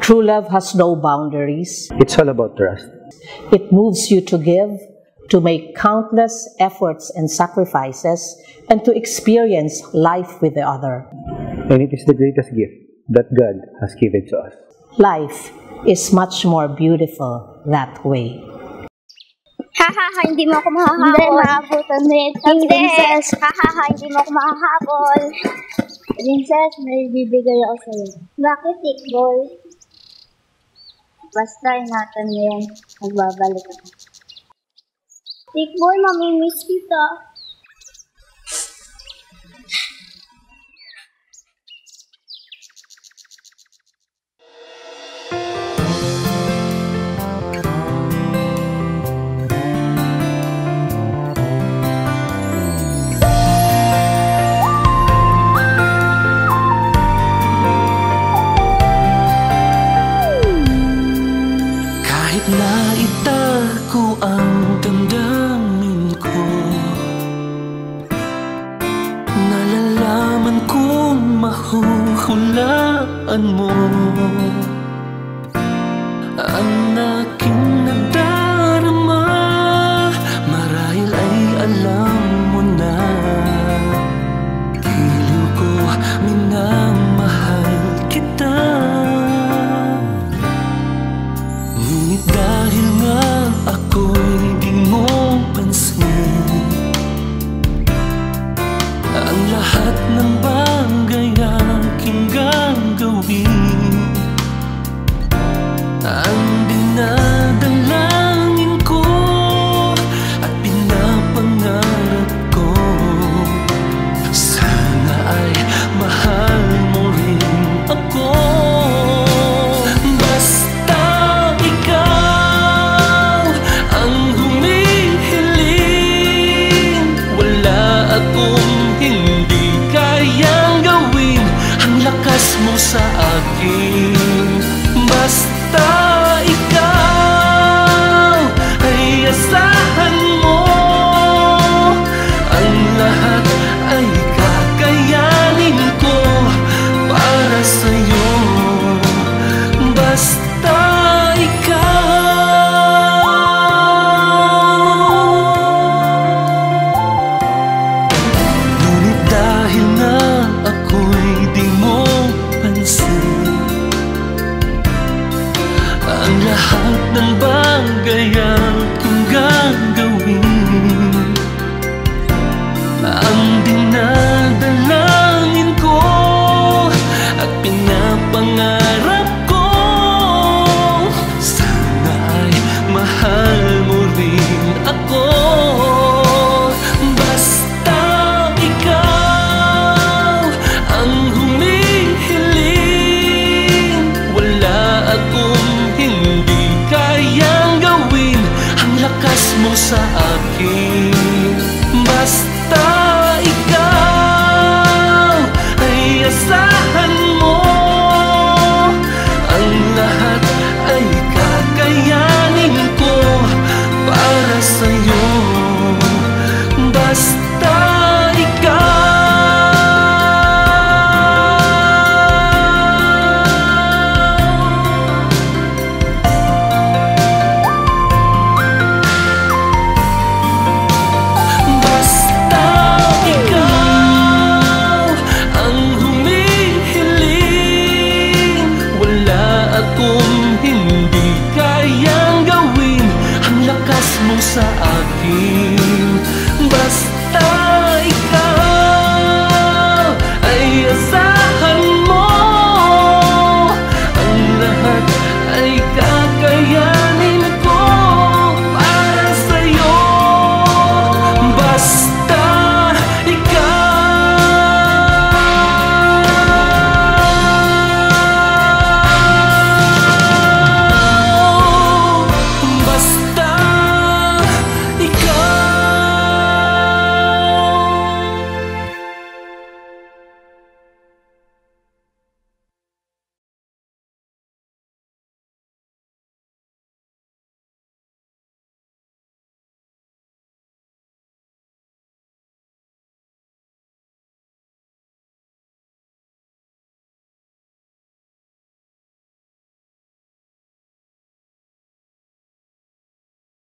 True love has no boundaries. It's all about trust. It moves you to give, to make countless efforts and sacrifices, and to experience life with the other. And it is the greatest gift that God has given to us. Life is much more beautiful that way. Hahaha, hindi mo ako mahahabol. Hindi, maabutan mo yung princess. Hahaha, hindi mo ako mahahabol. Princess, may bibigay ako sa'yo. Bakit, Tickboy? Basta ingatan mo yan. Magbabalik ako. Tickboy, mamimiss kita. Naitago ang damdamin ko, nalalaman kong mahuhulaan mo ang aking nadarama. Marahil ay alam mo na, giliw ko, minamahal kita. Ngunit dahil nga ako'y di mo pansin, ang lahat ng bagay aking gagawin, ang dinadalangin ko at pinapangarap ko, sana ay mahal mo rin ako. Mo sa akin, basta ikaw ay asahan mo, ang lahat ay kakayanin ko para sa'yo, basta ikaw. Ngunit dahil na ako'y di mo ang lahat ng bagay aking gagawin, ang dinadalangin ko at pinapangarap ko, sana ay mahal mo rin ako. Basta ikaw ang humihiling, wala akong hindi kayang gawin, ang lakas mo sa akin. Basta ikaw ay asahan mo, ang lahat ay kakayanin ko para sa'yo, basta ikaw. Mo sa akin, basta ikaw.